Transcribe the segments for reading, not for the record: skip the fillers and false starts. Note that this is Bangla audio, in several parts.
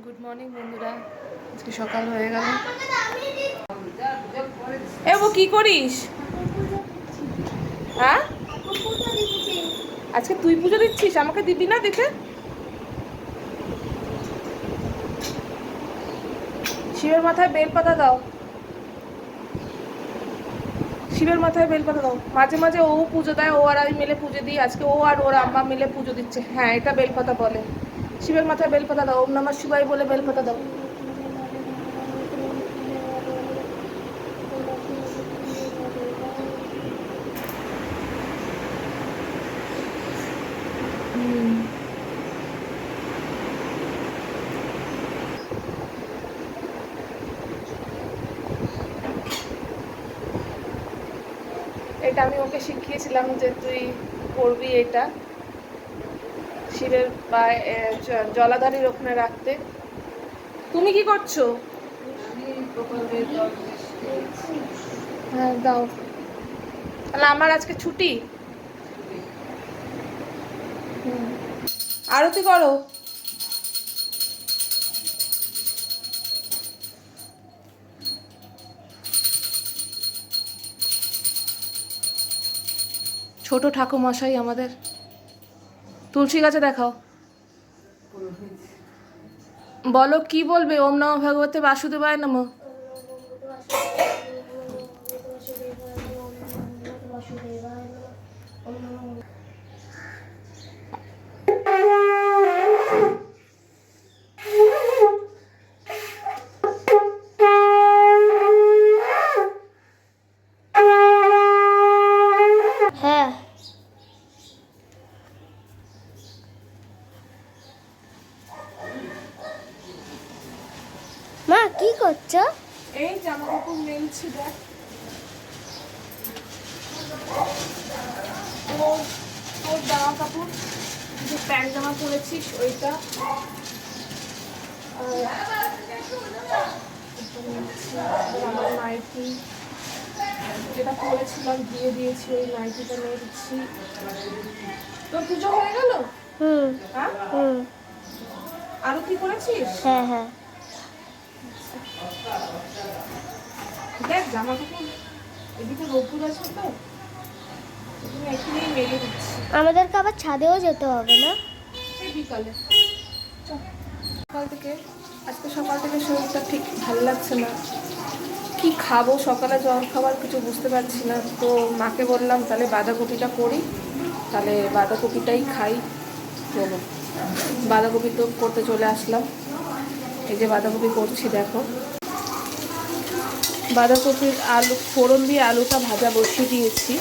গুড মর্নিং বন্ধুরা, আজকে সকাল হয়ে গেল। এ ও কি করিস? হ্যাঁ, আজকে তুই পুজো দিচ্ছিস, আমাকে দিবি না দেখে? শিবের মাথায় বেলপাতা দাও, শিবের মাথায় বেলপাতা দাও। মাঝে মাঝে ও পুজো দেয়, ও আর আমি মিলে পুজো দিই। আজকে ও আর ওর আম্মা মিলে পুজো দিচ্ছে। হ্যাঁ, এটা বেলপাতা বলে। শিবের মাথায় বেলপাতা দাও, ওম নমঃ শিবায় বলে বেলপাতা দাও। এটা আমি ওকে শিখিয়েছিলাম যে তুই করবি এটা, শিবের জলাধারীর ওখানে রাখতে। তুমি কি করছো? হ্যাঁ দাও। তাহলে আমার আজকে ছুটি। আরতি করো। ছোট ঠাকুমশাই আমাদের। তুলসী গাছে দেখাও, বলো কি বলবে? ওম নমঃ ভগবতে বাসুদেবায় নমঃ। হ্যাঁ, মা কি করছো? এই জামা কাপড় মেলছি। দেখ, তোর জামা কাপড়, যে প্যান্ট জামা পরেছিস ওইটা, আমার নাইটি যেটা পরেছিলাম দিয়ে দিয়েছি, ওই নাইটিটা নিয়ে দিচ্ছি। তোর পুজো হয়ে গেল? হ্যাঁ, আরো কি করেছিস? হ্যাঁ হ্যাঁ। দেখ জামা কাপড় এদিকে রোদ্দুর আছে তো, এখানেই মেলে দিচ্ছি। আমাদেরকে আবার ছাদেও যেতে হবে না? এই বিকালে সকাল থেকে শরীরটা ঠিক ভালো লাগছে না। কি খাবো সকালে, জল খাবার কিছু বুঝতে পারছি না। তো মাকে বললাম তাহলে বাঁধাকপিটা করি, তাহলে বাঁধাকপিটাই খাই। চলো, বাঁধাকপি তো করতে চলে আসলাম। এই যে বাঁধাকপি করছি, দেখো। বাঁধাকপির আলু ফোড়ন দিয়ে আলুটা ভাজা বসিয়ে দিয়েছি।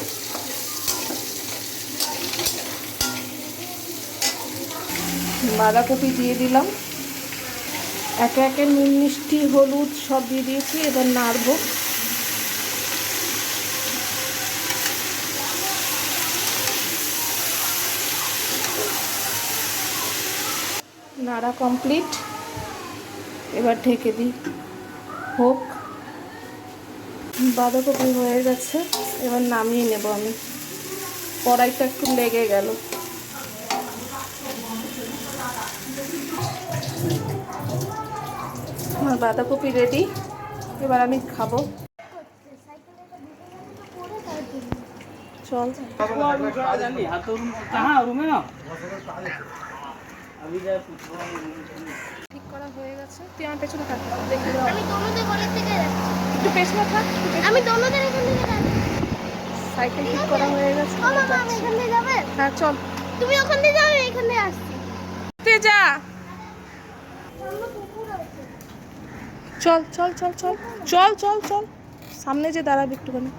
বাঁধাকপি দিয়ে দিলাম, একে একে নুন মিষ্টি হলুদ সব দিয়ে দিয়েছি। এবার নাড়বো। নাড়া কমপ্লিট, এবার ঢেকে দিই, হোক। বাঁধাকপি হয়ে গেছে, এবার নামিয়ে নেব আমি। কড়াইটা একটু লেগে গেল। আমার বাঁধাকপি রেডি, এবার আমি খাবো। চল, ঠিক করা হয়ে গেছে। তুই আমার পেছনে থাক, দেখে দাও। আমি তোমাদের ঘরের থেকে যাচ্ছি। একটু পেছনে থাক। আমি তোমাদের এখান থেকে যাচ্ছি। সাইকেল ঠিক করা হয়ে গেছে। ও মামা, আমি এখান থেকে যাবে? হ্যাঁ চল। তুমি ওখান থেকে যাও, আমি এখান থেকে আসছি। তুই যা। সামনে পুকুর আছে। চল চল চল চল চল চল চল, সামনে যে দাঁড়াবি একটুখানি।